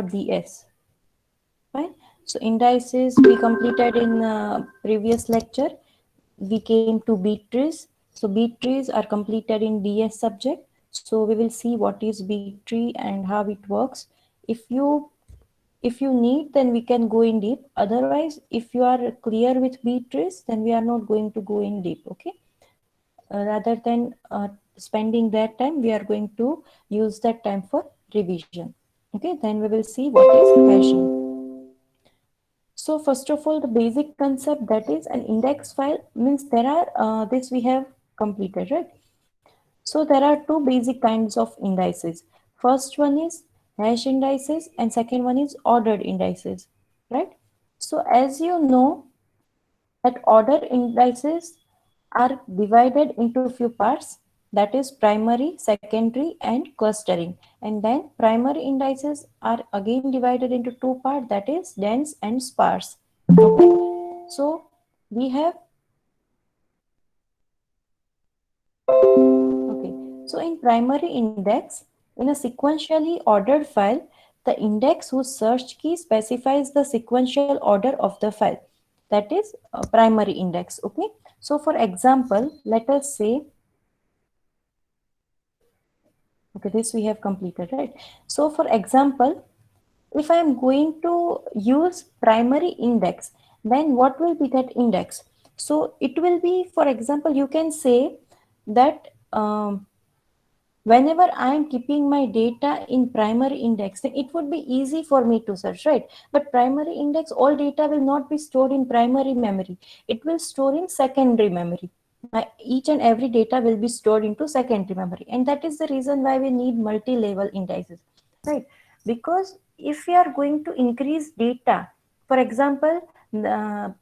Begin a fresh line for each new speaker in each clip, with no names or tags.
ds. Fine. So indices we completed in previous lecture. We came to beat trees. So beat trees are completed in DS subject. So we will see what is beat tree and how it works. If you need, then we can go in deep. Otherwise, if you are clear with beat trees, then we are not going to go in deep. Okay. Rather than spending that time, we are going to use that time for revision. Okay. Then we will see what is hashing. So first of all, the basic concept, that is an index file, means there are this we have completed, right? So there are two basic kinds of indices. First one is hash indices and second one is ordered indices, right? So as you know that ordered indices are divided into few parts, that is primary, secondary and clustering. And then primary indices are again divided into two parts, that is dense and sparse. Okay. So we have, okay, so in primary index, in a sequentially ordered file, the index whose search key specifies the sequential order of the file, that is primary index. Okay. So for example, let us say, okay, this we have completed, right? So for example, if I am going to use primary index, then what will be that index? So it will be, for example, you can say that whenever I am keeping my data in primary index, then it would be easy for me to search, right? But primary index, all data will not be stored in primary memory. It will store in secondary memory. Each and every data will be stored into secondary memory. And that is the reason why we need multi-level indices, right? Because if we are going to increase data, for example, the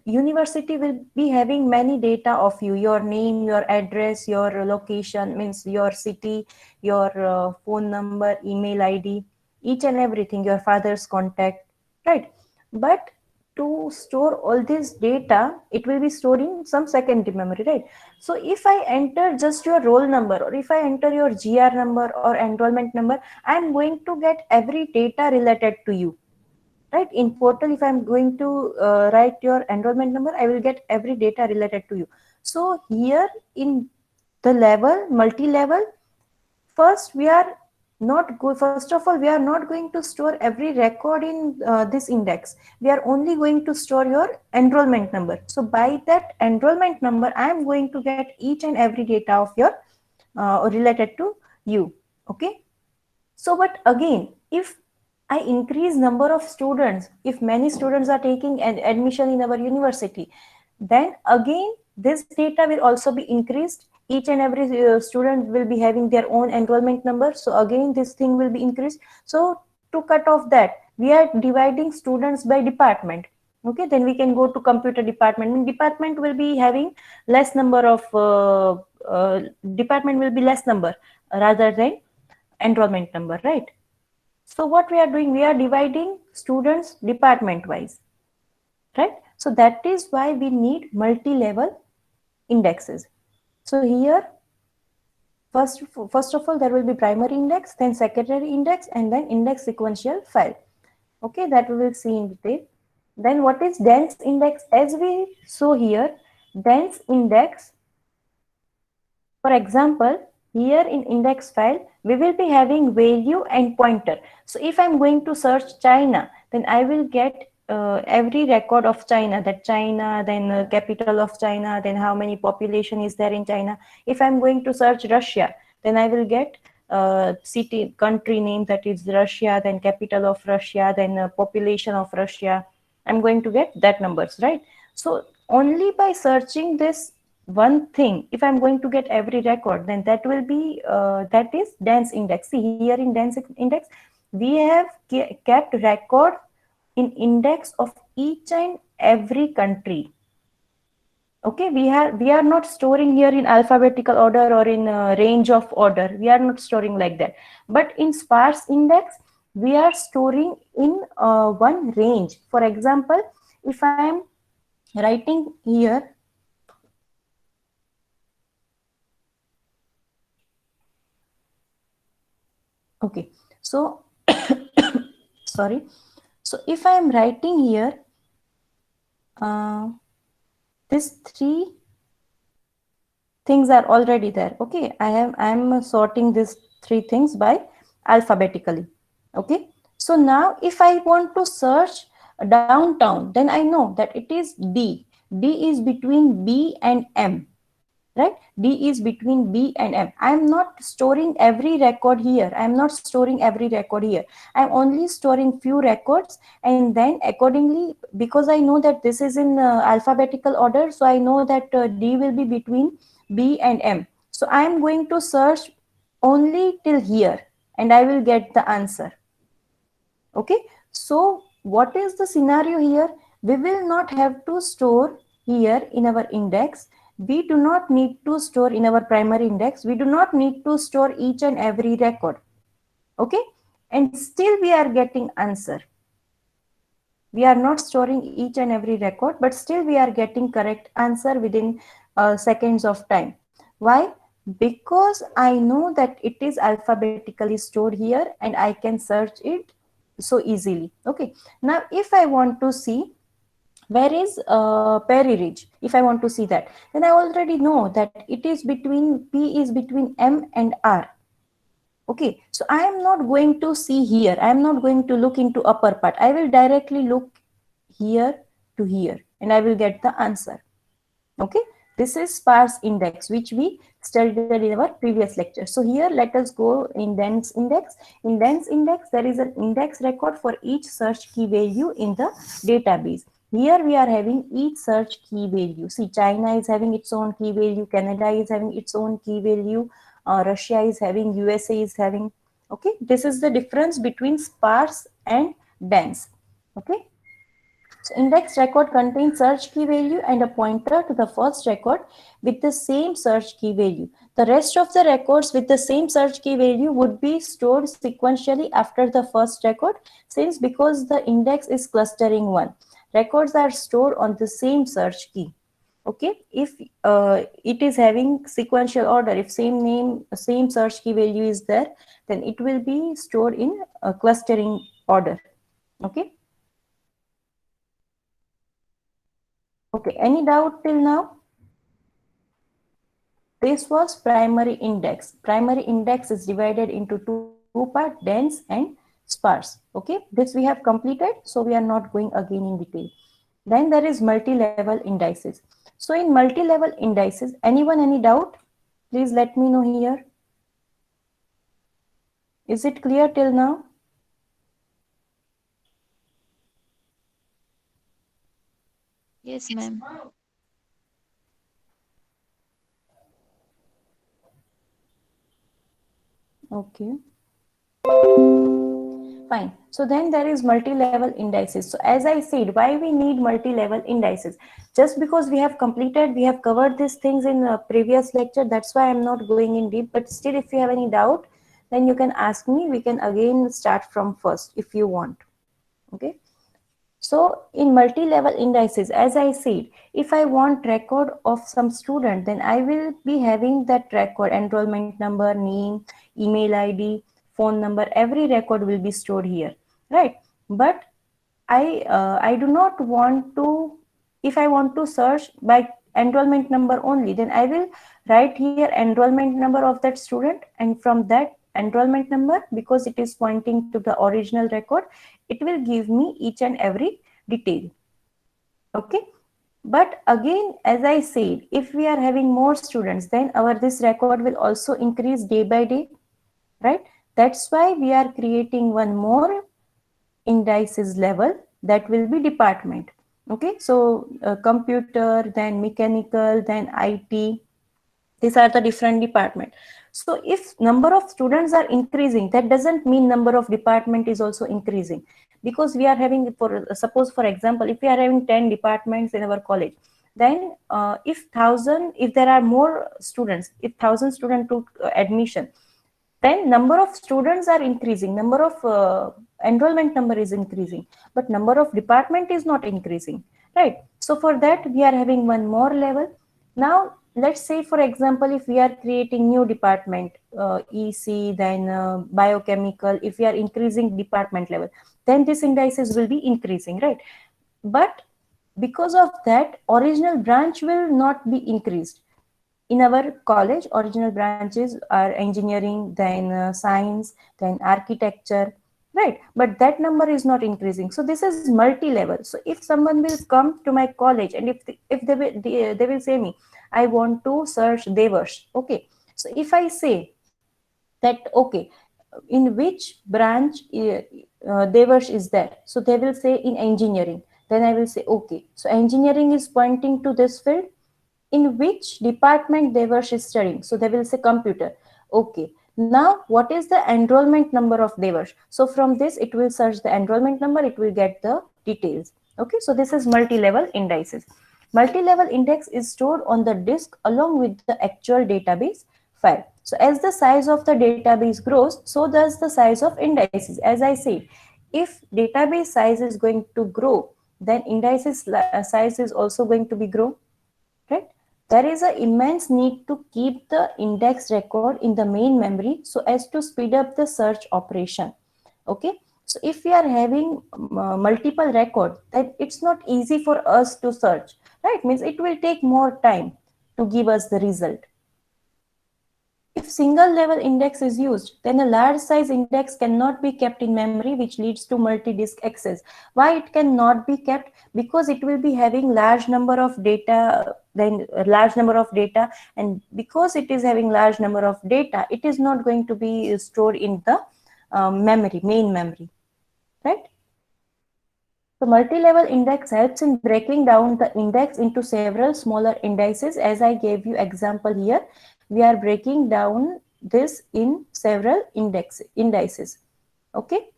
university will be having many data of you, your name, your address, your location, means your city, your phone number, email id, each and everything, your father's contact, right? But to store all this data, it will be stored in some secondary memory, right? So if I enter just your roll number, or if I enter your gr number or enrollment number, I am going to get every data related to you, right? In portal, if I'm going to write your enrollment number, I will get every data related to you. So here in the level, multi-level, first we are not go first of all, we are not going to store every record in this index. We are only going to store your enrollment number. So by that enrollment number, I am going to get each and every data of your related to you. Okay. So, but again, if I increase number of students, if many students are taking an admission in our university, then again this data will also be increased. Each and every student will be having their own enrollment number. So again, this thing will be increased. So to cut off that, we are dividing students by department. Okay, then we can go to computer department. And department will be having less number of department will be less number rather than enrollment number, right? So what we are doing, we are dividing students department wise, right? So that is why we need multi-level indexes. So here, first of all, there will be primary index, then secondary index, and then index sequential file. Okay, that we will see in detail. Then what is dense index? As we saw here, dense index, for example, here in index file, we will be having value and pointer. So if I'm going to search China, then I will get every record of China, that China, then capital of China, then how many population is there in China. If I'm going to search Russia, then I will get city, country name, that is Russia, then capital of Russia, then population of Russia. I'm going to get that numbers, right? So only by searching this one thing, if I'm going to get every record, then that will be that is dense index. See here in dense index, we have kept record in index of each and every country. Okay, we are not storing here in alphabetical order or in range of order. We are not storing like that. But in sparse index, we are storing in one range. For example, if I am writing here, okay, so sorry. So if I am writing here uh, this three things are already there. Okay, I am sorting these three things by alphabetically. Okay, so now if I want to search downtown, then I know that it is D is between B and M, right? D is between B and M. I am not storing every record here. I am not storing every record here. I am only storing few records, and then accordingly, because I know that this is in alphabetical order, so I know that D will be between B and M. So I am going to search only till here, and I will get the answer. Okay, so what is the scenario here? We will not have to store here in our index. We do not need to store in our primary index. We do not need to store each and every record. Okay, and still we are getting answer. We are not storing each and every record, but still we are getting correct answer within seconds of time. Why? Because I know that it is alphabetically stored here, and I can search it so easily. Okay, now if I want to see where is Perry Ridge, if I want to see that, then I already know that it is between P is between M and R. Okay, so I am not going to see here. I am not going to look into upper part. I will directly look here to here, and I will get the answer. Okay, this is sparse index, which we studied in our previous lecture. So here let us go in dense index. In dense index, there is an index record for each search key value in the database. Here we are having each search key value. See, China is having its own key value, Canada is having its own key value, Russia is having, USA is having. Okay, this is the difference between sparse and dense. Okay, so index record contains search key value and a pointer to the first record with the same search key value. The rest of the records with the same search key value would be stored sequentially after the first record, since because the index is clustering one. Records are stored on the same search key. Okay, if it is having sequential order, if same name, same search key value is there, then it will be stored in a clustering order. Okay. Okay, any doubt till now? This was primary index. Primary index is divided into two parts, dense and sparse. Okay, this we have completed, so we are not going again in detail. Then there is multi-level indices. So in multi-level indices, anyone any doubt? Please let me know here. Is it clear till now?
Yes, ma'am.
Okay. Fine. So then there is multi-level indices. So as I said, why we need multi-level indices? Just because we have completed, we have covered these things in a previous lecture. That's why I'm not going in deep. But still, if you have any doubt, then you can ask me. We can again start from first if you want. Okay. So in multi-level indices, as I said, if I want record of some student, then I will be having that record, enrollment number, name, email ID, phone number, every record will be stored here, right? But I do not want to, if I want to search by enrollment number only, then I will write here enrollment number of that student, and from that enrollment number, because it is pointing to the original record, it will give me each and every detail. Okay, but again, as I said, if we are having more students, then our this record will also increase day by day, right? That's why we are creating one more indices level, that will be department. Okay, so computer, then mechanical, then IT, these are the different department. So if number of students are increasing, that doesn't mean number of department is also increasing, because we are having, for suppose for example, if we are having 10 departments in our college, then if there are more students, if 1,000 students took admission, then number of students are increasing, number of enrollment number is increasing, but number of department is not increasing, right? So for that we are having one more level. Now let's say, for example, if we are creating new department, EC, then biochemical, if we are increasing department level, then this indices will be increasing, right? But because of that, original branch will not be increased. In our college, original branches are engineering, then science, then architecture, right? But that number is not increasing. So this is multi-level. So if someone will come to my college, and if they will say me, I want to search Devash, okay? So if I say that, okay, in which branch Devash is there, so they will say in engineering. Then I will say, okay, so engineering is pointing to this field. In which department they were studying, so they will say computer. Okay, now what is the enrollment number of Devers? So from this it will search the enrollment number, it will get the details. Okay, so this is multi-level indices. Multi-level index is stored on the disk along with the actual database file. So as the size of the database grows, so does the size of indices. As I said, if database size is going to grow, then indices size is also going to be grow, right? There is an immense need to keep the index record in the main memory so as to speed up the search operation. Okay, so if we are having multiple records, then it's not easy for us to search, right? Means it will take more time to give us the result. If single level index is used, then a large size index cannot be kept in memory, which leads to multi-disk access. Why it cannot be kept? Because it will be having large number of data, then a large number of data, and because it is having large number of data, it is not going to be stored in the memory, main memory, right? So multi-level index helps in breaking down the index into several smaller indices. As I gave you example here, we are breaking down this in several indices. Okay.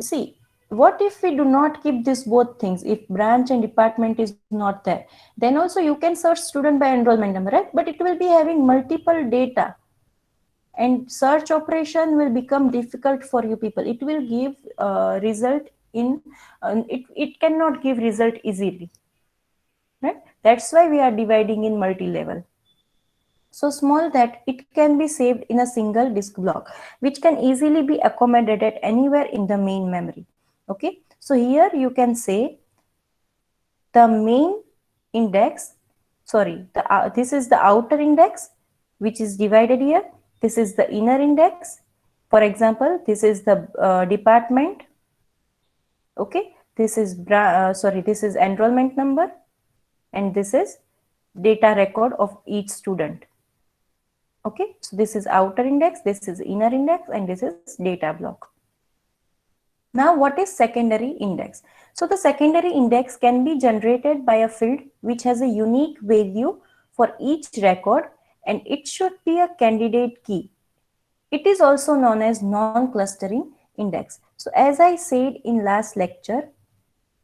See, what if we do not keep this both things? If branch and department is not there, then also you can search student by enrollment number, right? But it will be having multiple data, and search operation will become difficult for you people. It will give result in it cannot give result easily, right? That's why we are dividing in multi-level, so small that it can be saved in a single disk block, which can easily be accommodated anywhere in the main memory. Okay, so here you can say the main index, sorry, this is the outer index which is divided here. This is the inner index. For example, this is the department. Okay, this is this is enrollment number, and this is data record of each student. Okay, so this is outer index, this is inner index, and this is data block. Now, what is secondary index? So the secondary index can be generated by a field which has a unique value for each record, and it should be a candidate key. It is also known as non-clustering index. So as I said in last lecture,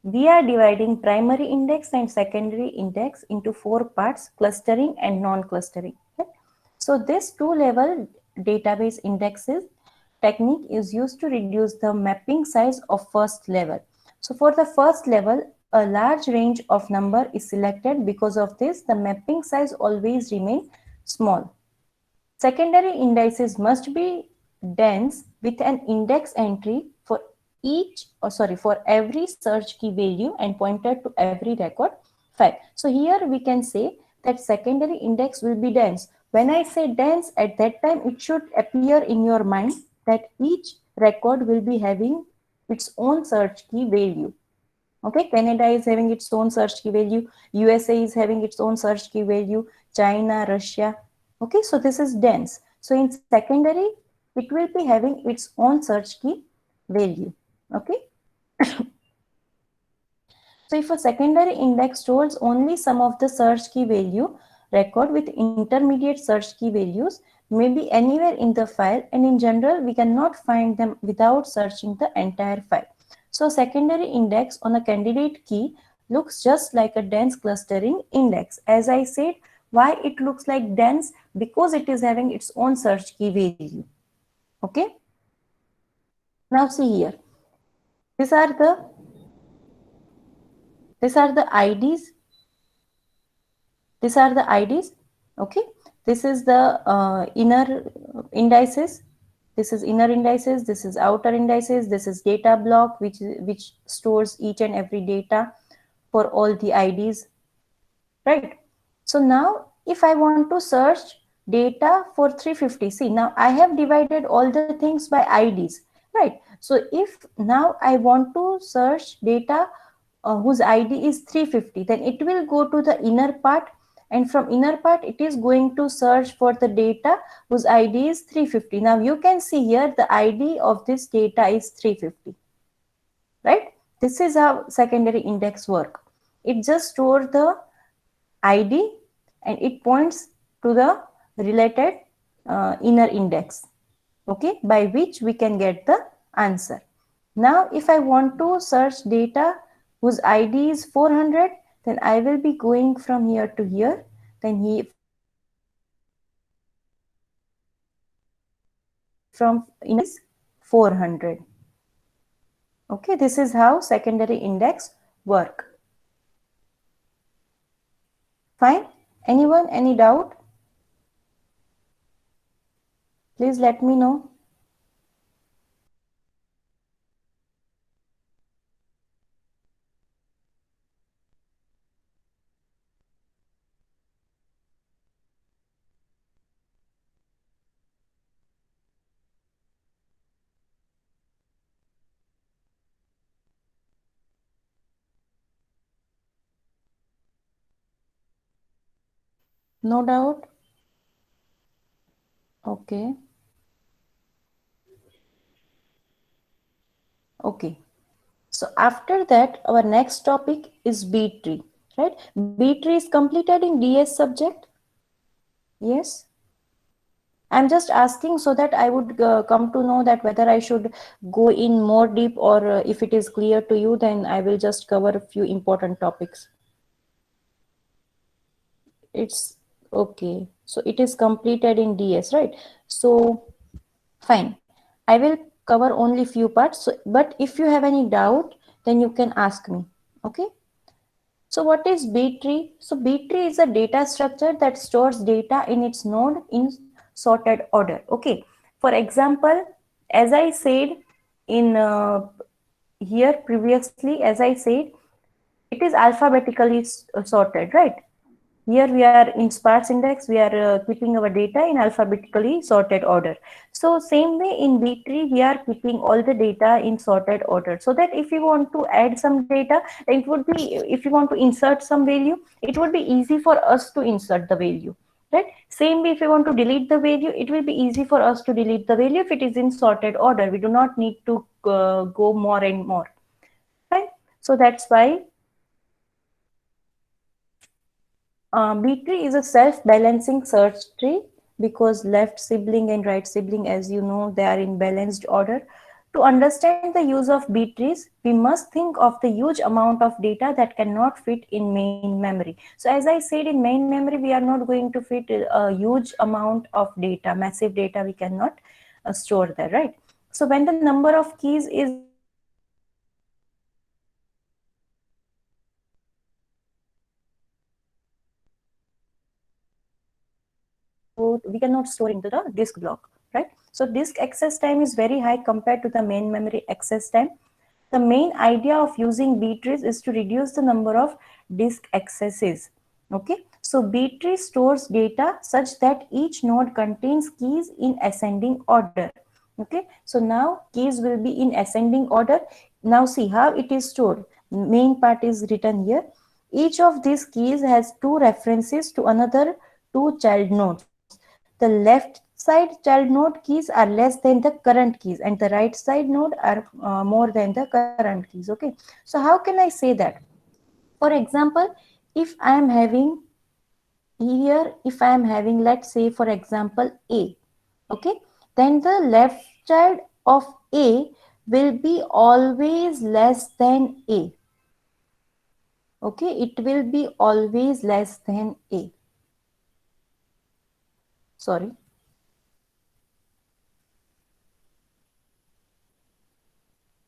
we are dividing primary index and secondary index into 4 parts: clustering and non-clustering. So this two-level database indexes technique is used to reduce the mapping size of first level. So for the first level, a large range of number is selected. Because of this, the mapping size always remain small. Secondary indices must be dense with an index entry for for every search key value and pointer to every record file. So here we can say that secondary index will be dense. When I say dense, at that time it should appear in your mind that each record will be having its own search key value. Okay, Canada is having its own search key value, USA is having its own search key value, China, Russia. Okay, so this is dense. So in secondary, it will be having its own search key value. Okay. So if a secondary index stores only some of the search key value, record with intermediate search key values may be anywhere in the file, and in general, we cannot find them without searching the entire file. So secondary index on a candidate key looks just like a dense clustering index. As I said, why it looks like dense? Because it is having its own search key value. Okay. Now see here. These are the IDs. These are the IDs. Okay. This is the inner indices. This is inner indices, this is outer indices, this is data block which stores each and every data for all the IDs, right? So now if I want to search data for 350, see now I have divided all the things by IDs, right? So if now I want to search data whose ID is 350, then it will go to the inner part, and from inner part it is going to search for the data whose ID is 350. Now you can see here the ID of this data is 350, right? This is how secondary index work. It just stores the ID and it points to the related inner index, okay, by which we can get the answer. Now if I want to search data whose ID is 400, then I will be going from here to here, then from inner part is 400. Okay, this is how secondary index work. Fine. Anyone, any doubt? Please let me know. No doubt? Okay. Okay. So after that, our next topic is B tree, right? B tree is completed in DS subject. Yes. I'm just asking so that I would come to know that whether I should go in more deep, or if it is clear to you, then I will just cover a few important topics. It's okay. So it is completed in DS, right? So fine. I will cover only few parts. So, but if you have any doubt, then you can ask me. Okay. So what is B tree? So B tree is a data structure that stores data in its node in sorted order. Okay. For example, as I said in here previously, as I said, it is alphabetically sorted, right? Here we are in sparse index, we are keeping our data in alphabetically sorted order. So same way in B tree, we are keeping all the data in sorted order, so that if you want to add some data, it would be, if you want to insert some value, it would be easy for us to insert the value, right? Same way, if you want to delete the value, it will be easy for us to delete the value if it is in sorted order. We do not need to go more and more, right? So that's why B tree is a self-balancing search tree, because left sibling and right sibling, as you know, they are in balanced order. To understand the use of B trees, we must think of the huge amount of data that cannot fit in main memory. So as I said, in main memory, we are not going to fit a huge amount of data, massive data we cannot store there, right? So when the number of keys is we cannot store into the disk block, right? So disk access time is very high compared to the main memory access time. The main idea of using B trees is to reduce the number of disk accesses. Okay, so B tree stores data such that each node contains keys in ascending order. Okay, so now keys will be in ascending order. Now see how it is stored. Main part is written here. Each of these keys has two references to another two child nodes. The left side child node keys are less than the current keys, and the right side node are more than the current keys. Okay, so how can I say that? For example, if I am having here, if I am having, let's say for example, A, okay, then the left child of A will be always less than A. Okay, it will be always less than A. Sorry.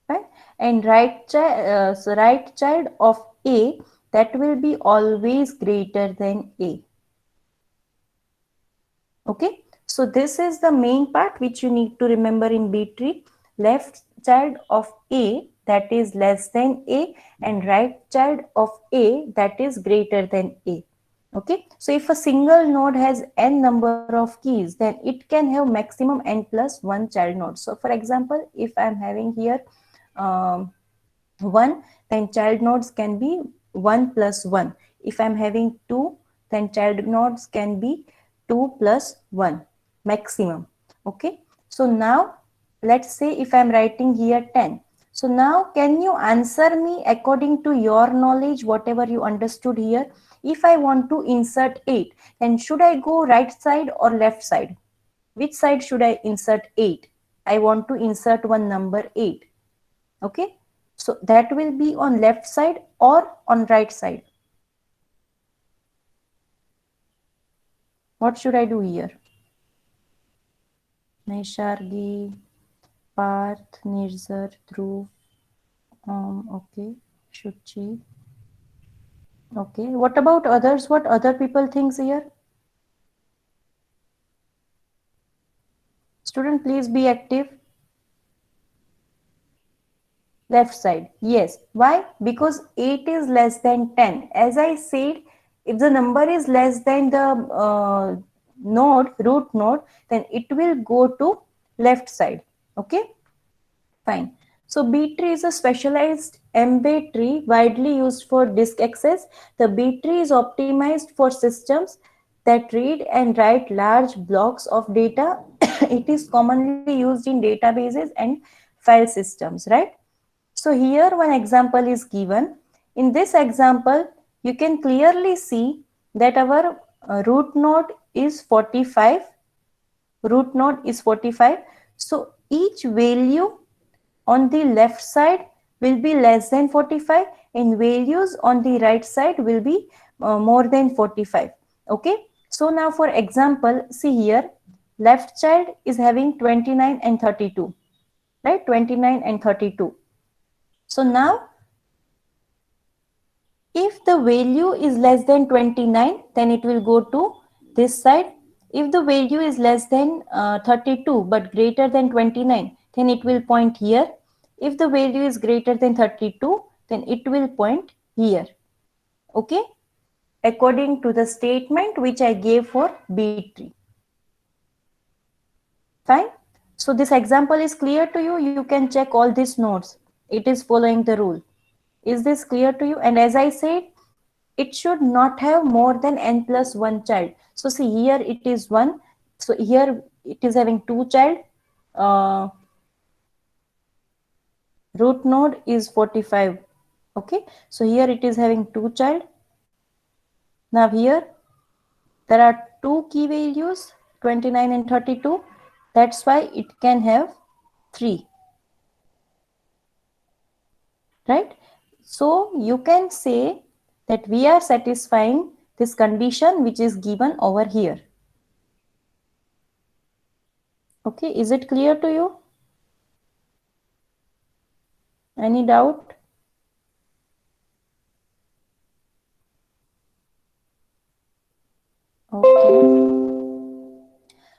Right? And right child of A, that will be always greater than A. Okay, So this is the main part which you need to remember in B tree. Left child of A that is less than A and right child of A that is greater than A. Okay, so if a single node has n number of keys, then it can have maximum n plus one child node. So for example, if I am having here um, 1, then child nodes can be 1 plus 1. If I'm having 2, then child nodes can be 2 plus 1 maximum. Okay, so now let's say if I'm writing here 10. So now can you answer me according to your knowledge, whatever you understood here? If I want to insert 8, then should I go right side or left side? Which side should I insert 8? I want to insert one number 8. Okay, so that will be on left side or on right side. What should I do here? Naishargi, Parth, Nirzar, Dhruv, okay, Shuchi. Okay, what about others? What other people thinks here? Student, please be active. Left side, yes. Why? Because 8 is less than 10. As I said, if the number is less than the node, root node, then it will go to left side. Okay, fine. So B tree is a specialized embed tree widely used for disk access. The B tree is optimized for systems that read and write large blocks of data. It is commonly used in databases and file systems, right? So here one example is given. In this example, you can clearly see that our root node is 45. Root node is 45. So each value on the left side will be less than 45 and values on the right side will be more than 45. Okay. So now for example, see here, left child is having 29 and 32, right? 29 and 32. So now if the value is less than 29, then it will go to this side. If the value is less than 32 but greater than 29, then it will point here. If the value is greater than 32, then it will point here. Okay, according to the statement which I gave for B tree. Fine. So this example is clear to you. You can check all these nodes. It is following the rule. Is this clear to you? And as I said, it should not have more than n plus 1 child. So see here it is 1. So here it is having 2 child. Root node is 45. Okay. So here it is having 2 child. Now here there are 2 key values 29 and 32. That's why it can have 3. Right. So you can say that we are satisfying this condition which is given over here. Okay, is it clear to you? Any doubt? Okay.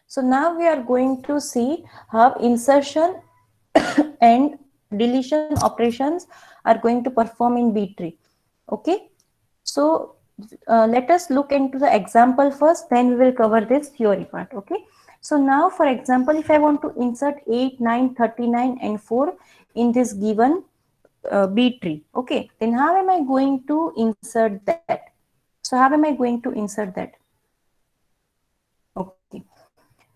So now we are going to see how insertion and deletion operations are going to perform in B tree. Okay. So let us look into the example first, then we will cover this theory part. Okay. So now for example, if I want to insert 8, 9, 39 and 4 in this given B tree. Okay. Then how am I going to insert that? So how am I going to insert that? Okay.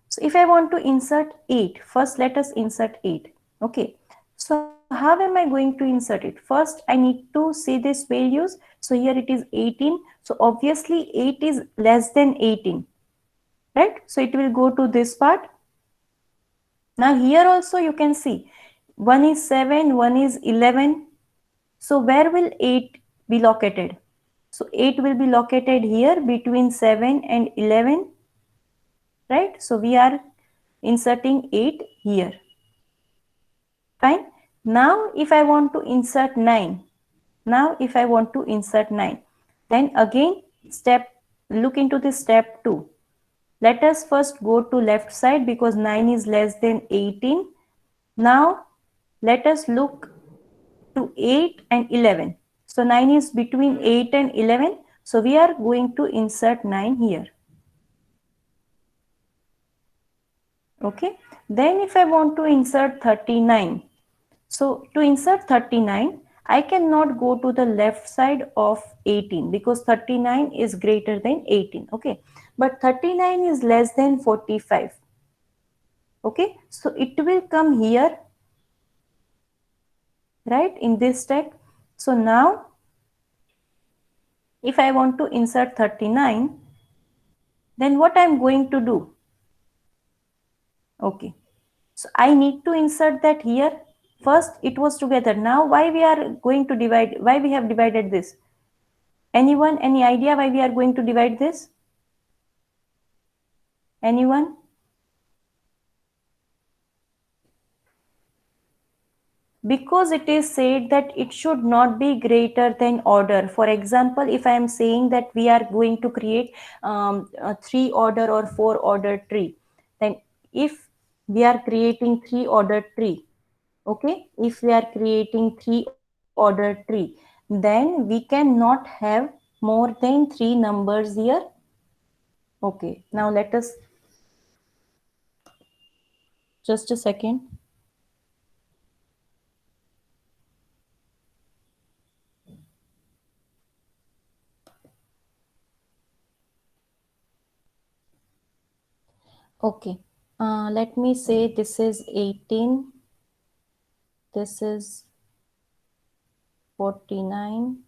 So if I want to insert 8, first let us insert 8. Okay. So how am I going to insert it? First, I need to see these values. So here it is 18. So obviously 8 is less than 18, right? So it will go to this part. Now here also you can see 1 is 7, 1 is 11. So where will 8 be located? So 8 will be located here between 7 and 11, right? So we are inserting 8 here. Fine. Now if I want to insert 9, then again look into this step 2. Let us first go to left side because 9 is less than 18. Now let us look to 8 and 11. So 9 is between 8 and 11. So we are going to insert 9 here. Okay. Then if I want to insert 39. So to insert 39, I cannot go to the left side of 18 because 39 is greater than 18. Okay. But 39 is less than 45. Okay. So it will come here, right, in this stack. So now if I want to insert 39, then what I am going to do? Okay. So I need to insert that here. First it was together. Now why we are going to divide? Why we have divided this? Anyone, any idea why we are going to divide this? Anyone? Because it is said that it should not be greater than order. For example, if I am saying that we are going to create a 3 order or 4 order tree, then if we are creating 3 order tree, okay, if we are creating 3 order tree, then we cannot have more than 3 numbers here. Okay, now let us, just a second. Okay, let me say this is 18, this is 49.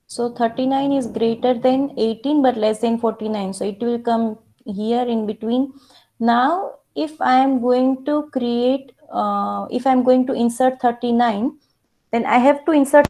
So 39 is greater than 18 but less than 49. So it will come here in between. Now if I am going to create, if I am going to insert 39, then I have to insert.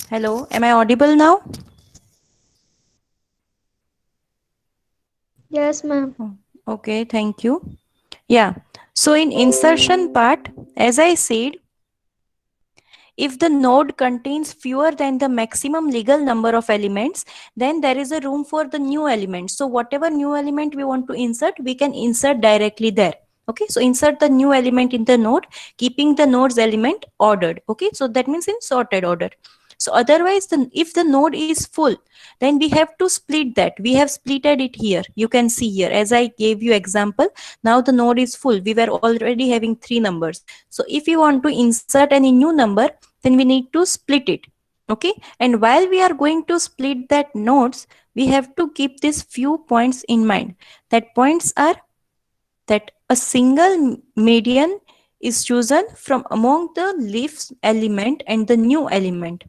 Hello, am I audible now?
Yes, ma'am.
Oh, okay, thank you. Yeah. So in insertion part, as I said, if the node contains fewer than the maximum legal number of elements, then there is a room for the new element. So whatever new element we want to insert, we can insert directly there. Okay, so insert the new element in the node, keeping the node's element ordered. Okay, so that means in sorted order. So otherwise, if the node is full, then we have to split that. We have splitted it here. You can see here, as I gave you example. Now the node is full. We were already having three numbers. So if you want to insert any new number, then we need to split it. Okay, and while we are going to split that nodes, we have to keep these few points in mind. That points are that a single median is chosen from among the leaf element and the new element.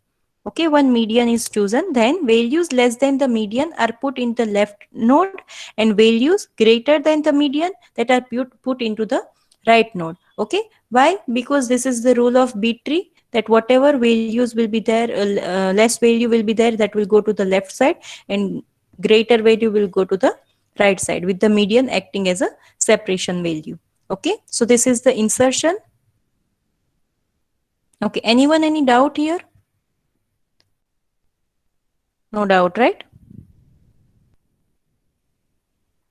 Okay, one median is chosen, then values less than the median are put in the left node, and values greater than the median that are put into the right node. Okay, why? Because this is the rule of B tree, that whatever values will be there, less value will be there, that will go to the left side, and greater value will go to the right side, with the median acting as a separation value. Okay, so this is the insertion. Okay, anyone any doubt here? No doubt, right?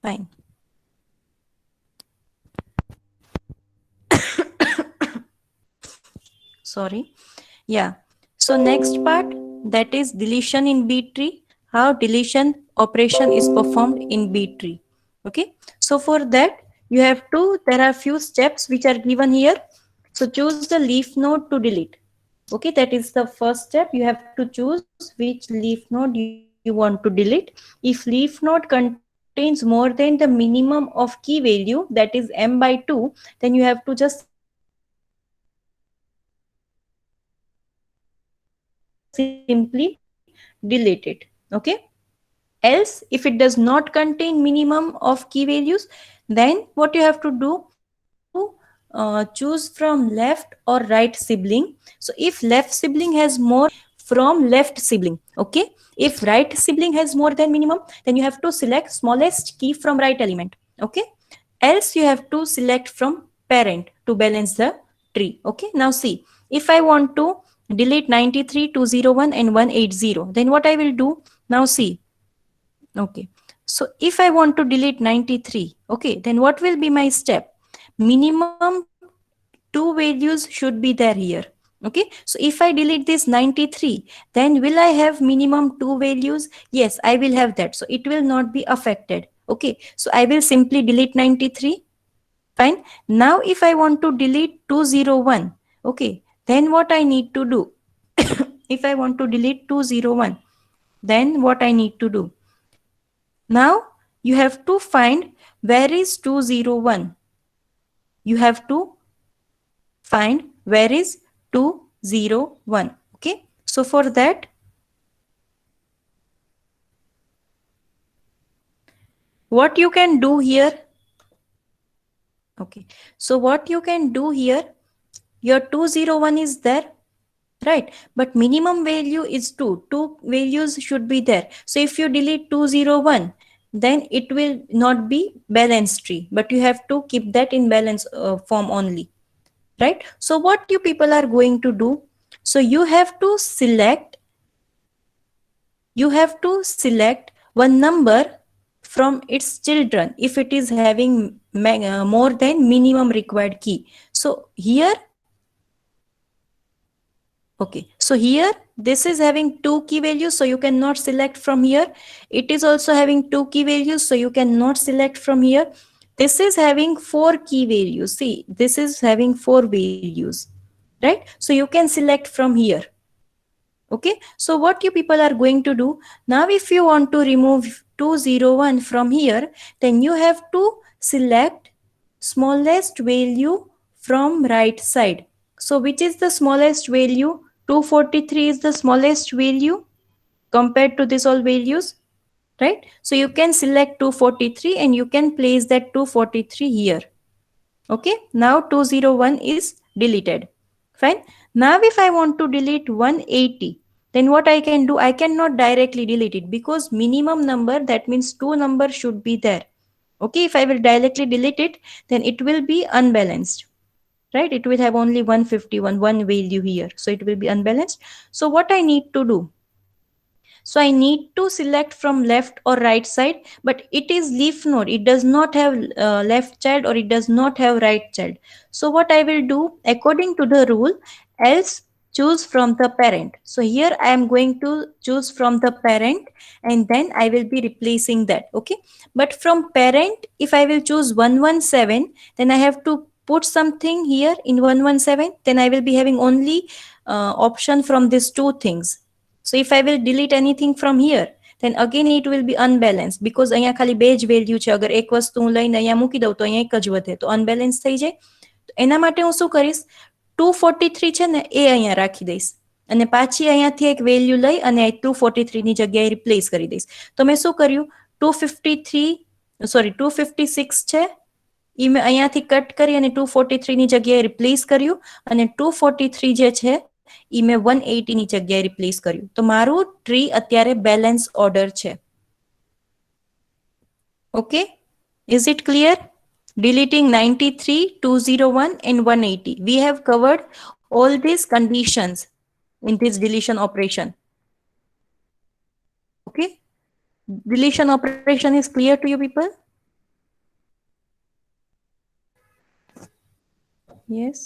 Fine. Sorry. Yeah. So next part, that is deletion in B tree. How deletion operation is performed in B tree. Okay. So for that, you have to, there are few steps which are given here. So choose the leaf node to delete. Okay, that is the first step. You have to choose which leaf node you want to delete. If leaf node contains more than the minimum of key value, that is m by 2, then you have to just simply delete it. Okay, else if it does not contain minimum of key values, then what you have to do? So you have to choose from left or right sibling. So if left sibling has more than minimum, from left sibling. Okay, if right sibling has more than minimum, then you have to select smallest key from right element. Okay, else you have to select from parent to balance the tree. Okay, now see, if I want to delete 93, 201 and 180, then what I will do? Now see. Okay, so if I want to delete 93, okay, then what will be my step? Minimum two values should be there here. Okay, so if I delete this 93, then will I have minimum two values? Yes, I will have that, so it will not be affected. Okay, so I will simply delete 93. Fine. Now if I want to delete 201, okay, then what I need to do? If I want to delete 201, then what I need to do? Now you have to find where is 201. You have to find where is 201. Okay, so for that, what you can do here? Okay, so what you can do here, your 201 is there, right? But minimum value is 2. Two values should be there. So if you delete 201, then it will not be balanced tree, but you have to keep that in balance form only, right? So what you people are going to do? So you have to select one number from its children if it is having more than minimum required key. So here, okay, so here this is having two key values, so you cannot select from here. It is also having two key values, so you cannot select from here. This is having four key values. See, this is having four values, right? So you can select from here. Okay, so what you people are going to do now, if you want to remove 201 from here, then you have to select smallest value from right side. So which is the smallest value? 243 is the smallest value compared to this all values, right? So you can select 243 and you can place that 243 here. Okay, now 201 is deleted. Fine. Now if I want to delete 180, then what I can do, I cannot directly delete it because minimum number, that means two numbers should be there. Okay, if I will directly delete it, then it will be unbalanced, right? It will have only 151, one value here. So it will be unbalanced. So what I need to do? So I need to select from left or right side, but it is leaf node. It does not have left child or it does not have right child. So what I will do according to the rule, else choose from the parent. So here I am going to choose from the parent and then I will be replacing that. Okay. But from parent, if I will choose 117, then I have to put something here in 117. Then I will be having only option from these two things. So if I will delete anything from here, then again it will be unbalanced because અહીંયા ખાલી બે જ value છે. અગર એક વસ્તુ હું લઈને અહીંયા મૂકી દઉં તો અહીંયા એક જ વધે, તો અનબેલેન્સ થઈ જાય. તો એના માટે હું શું કરીશ, 243 છે ને એ અહીંયા રાખી દઈશ અને પાછી અહીંયાથી એક વેલ્યુ લઈ અને 243 ની જગ્યાએ રિપ્લેસ કરી દઈશ. તો મેં શું કર્યું, 256 છે એ મેં અહીંયાથી કટ કરી અને 243 ની જગ્યાએ રિપ્લેસ કર્યું અને 243 જે છે એ મેં 180 ની જગ્યાએ રિપ્લેસ કર્યું. તો મારું ટ્રી અત્યારે બેલેન્સ ઓર્ડર છે. Okay, is it clear? Deleting 93, 201 and 180. We have covered all these conditions in this deletion operation. Okay, deletion operation is clear to you people? Yes.